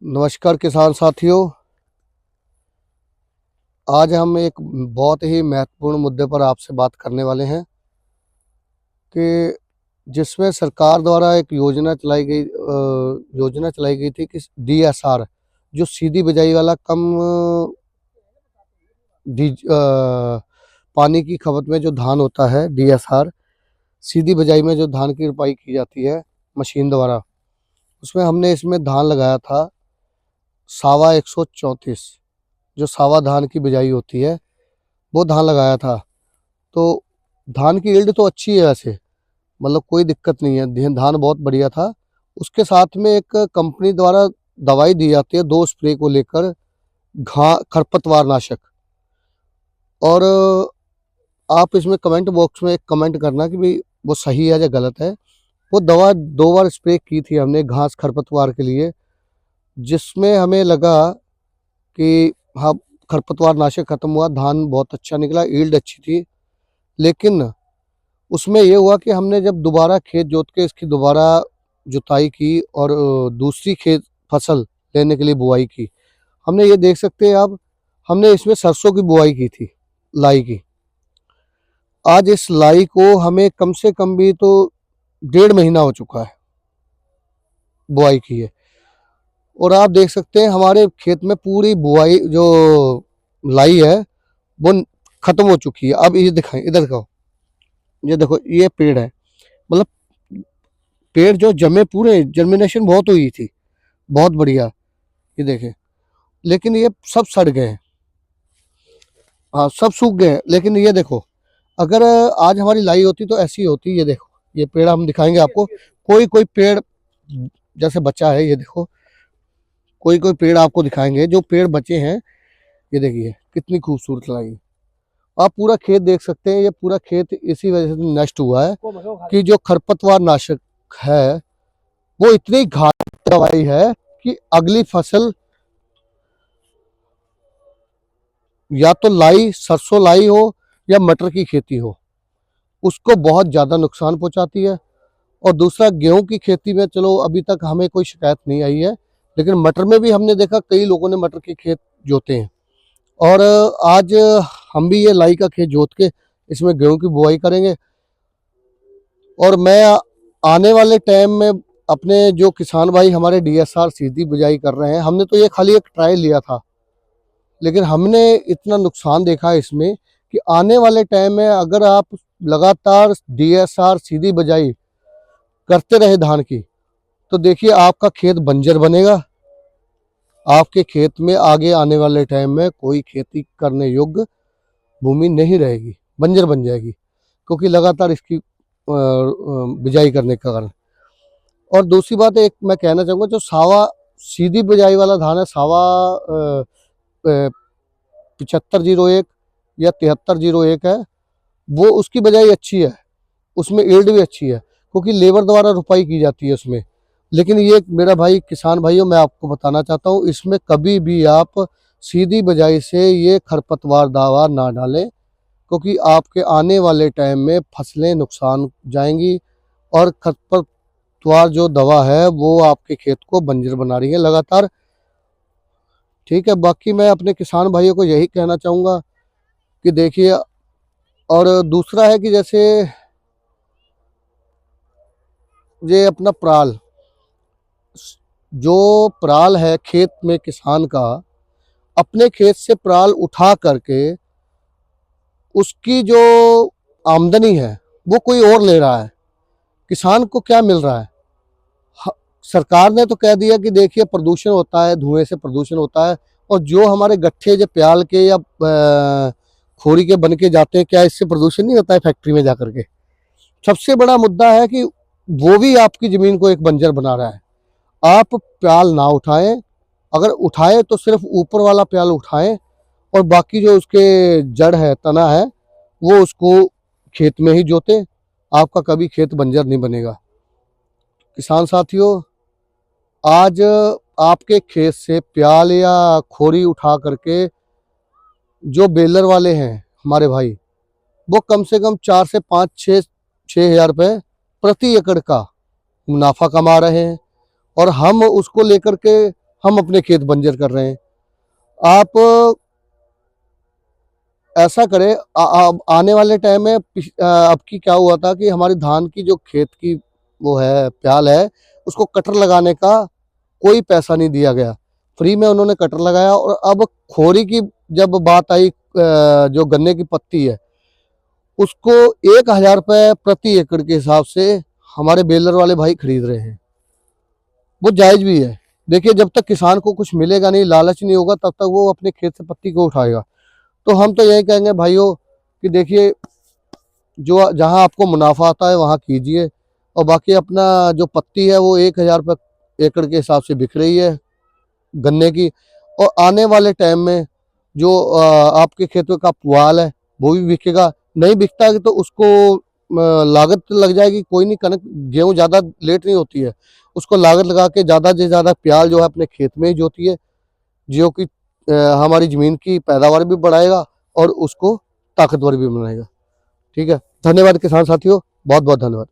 नमस्कार किसान साथियों। आज हम एक बहुत ही महत्वपूर्ण मुद्दे पर आपसे बात करने वाले हैं कि जिसमें सरकार द्वारा एक योजना चलाई गई थी कि डीएसआर जो सीधी बिजाई वाला कम पानी की खपत में जो धान होता है, डीएसआर सीधी बिजाई में जो धान की रोपाई की जाती है मशीन द्वारा, उसमें हमने इसमें धान लगाया था सावा 134। जो सावा धान की बिजाई होती है वो धान लगाया था। तो धान की यील्ड तो अच्छी है वैसे, मतलब कोई दिक्कत नहीं है, धान बहुत बढ़िया था। उसके साथ में एक कंपनी द्वारा दवाई दी जाती है 2 स्प्रे को लेकर, खरपतवार नाशक। और आप इसमें कमेंट बॉक्स में एक कमेंट करना कि भाई वो सही है या गलत है। वो दवा 2 बार स्प्रे की थी हमने घास खरपतवार के लिए, जिसमें हमें लगा कि हाँ, खरपतवार नाशक खत्म हुआ, धान बहुत अच्छा निकला, यील्ड अच्छी थी। लेकिन उसमें ये हुआ कि हमने जब दोबारा खेत जोत के इसकी दोबारा जुताई की और दूसरी खेत फसल लेने के लिए बुआई की, हमने ये देख सकते हैं आप, हमने इसमें सरसों की बुआई की थी, लाई की। आज इस लाई को हमें कम से कम भी तो 1.5 महीना हो चुका है बुआई की है। और आप देख सकते हैं हमारे खेत में पूरी बुआई जो लाई है वो खत्म हो चुकी है। अब ये दिखाएं, इधर दिखाओ, ये देखो, ये पेड़ है, मतलब पेड़ जो जमे पूरे, जर्मिनेशन बहुत हुई थी, बहुत बढ़िया, ये देखें। लेकिन ये सब सड़ गए हैं, हाँ सब सूख गए हैं। लेकिन ये देखो, अगर आज हमारी लाई होती तो ऐसी होती। ये देखो, ये पेड़ हम दिखाएंगे आपको, कोई कोई पेड़ जैसे बचा है, ये देखो, कोई कोई पेड़ आपको दिखाएंगे जो पेड़ बचे हैं। ये देखिए कितनी खूबसूरत लाई। आप पूरा खेत देख सकते हैं, ये पूरा खेत इसी वजह से नष्ट हुआ है कि जो खरपतवार नाशक है वो इतनी घातक दवाई है कि अगली फसल या तो लाई, सरसों लाई हो या मटर की खेती हो, उसको बहुत ज़्यादा नुकसान पहुंचाती है। और दूसरा, गेहूं की खेती में चलो अभी तक हमें कोई शिकायत नहीं आई है, लेकिन मटर में भी हमने देखा कई लोगों ने मटर के खेत जोते हैं। और आज हम भी ये लाई का खेत जोत के इसमें गेहूं की बुआई करेंगे। और मैं आने वाले टाइम में अपने जो किसान भाई हमारे डीएसआर सीधी बिजाई कर रहे हैं, हमने तो ये खाली एक ट्रायल लिया था, लेकिन हमने इतना नुकसान देखा है इसमें कि आने वाले टाइम में अगर आप लगातार डीएसआर सीधी बिजाई करते रहे धान की, तो देखिए आपका खेत बंजर बनेगा। आपके खेत में आगे आने वाले टाइम में कोई खेती करने योग्य भूमि नहीं रहेगी, बंजर बन जाएगी, क्योंकि लगातार इसकी बिजाई करने के कारण। और दूसरी बात एक मैं कहना चाहूँगा, जो सावा सीधी बिजाई वाला धान है, सावा 7501 या 7301 है, वो उसकी बिजाई अच्छी है, उसमें यील्ड भी अच्छी है, क्योंकि लेबर द्वारा रुपाई की जाती है उसमें। लेकिन ये मेरा भाई, किसान भाइयों, मैं आपको बताना चाहता हूँ, इसमें कभी भी आप सीधी बिजाई से ये खरपतवार दावा ना डालें, क्योंकि आपके आने वाले टाइम में फसलें नुकसान जाएंगी। और खरपतवार जो दवा है वो आपके खेत को बंजर बना रही है लगातार। ठीक है, बाकी मैं अपने किसान भाइयों को यही कहना चाहूँगा कि देखिए, और दूसरा है कि जैसे ये अपना पराल, जो पराल है खेत में किसान का, अपने खेत से पराल उठा करके उसकी जो आमदनी है वो कोई और ले रहा है। किसान को क्या मिल रहा है? सरकार ने तो कह दिया कि देखिए प्रदूषण होता है, धुएं से प्रदूषण होता है, और जो हमारे गट्ठे जो प्याल के या खोरी के बन के जाते हैं, क्या इससे प्रदूषण नहीं होता है फैक्ट्री में जाकर के? सबसे बड़ा मुद्दा है कि वो भी आपकी जमीन को एक बंजर बना रहा है। आप प्याल ना उठाएं, अगर उठाएं तो सिर्फ ऊपर वाला प्याल उठाएं, और बाकी जो उसके जड़ है, तना है, वो उसको खेत में ही जोते। आपका कभी खेत बंजर नहीं बनेगा। किसान साथियों, आज आपके खेत से प्याल या खोरी उठा करके जो बेलर वाले हैं हमारे भाई, वो कम से कम 4 से 5 छः हजार रुपये प्रति एकड़ का मुनाफा कमा रहे हैं। और हम उसको लेकर के हम अपने खेत बंजर कर रहे हैं। आप ऐसा करें, आने वाले टाइम में अब की क्या हुआ था कि हमारी धान की जो खेत की वो है प्याल है, उसको कटर लगाने का कोई पैसा नहीं दिया गया, फ्री में उन्होंने कटर लगाया। और अब खोरी की जब बात आई, जो गन्ने की पत्ती है उसको 1,000 रुपये प्रति एकड़ के हिसाब से हमारे बेलर वाले भाई खरीद रहे हैं। वो जायज भी है। देखिए, जब तक किसान को कुछ मिलेगा नहीं, लालच नहीं होगा, तब तक वो अपने खेत से पत्ती को उठाएगा। तो हम तो यही कहेंगे भाइयों कि देखिए, जो जहां आपको मुनाफा आता है वहां कीजिए, और बाकी अपना जो पत्ती है वो 1,000 रुपये एकड़ के हिसाब से बिक रही है गन्ने की। और आने वाले टाइम में जो आपके खेतों का पुआल है वो भी बिकेगा। नहीं बिकता है तो उसको लागत लग जाएगी, कोई नहीं, कनक गेहूं ज़्यादा लेट नहीं होती है, उसको लागत लगा के ज़्यादा से ज़्यादा प्याल जो है अपने खेत में ही जोती है, जो कि हमारी ज़मीन की पैदावार भी बढ़ाएगा और उसको ताकतवर भी बनाएगा। ठीक है, धन्यवाद किसान साथियों, बहुत बहुत धन्यवाद।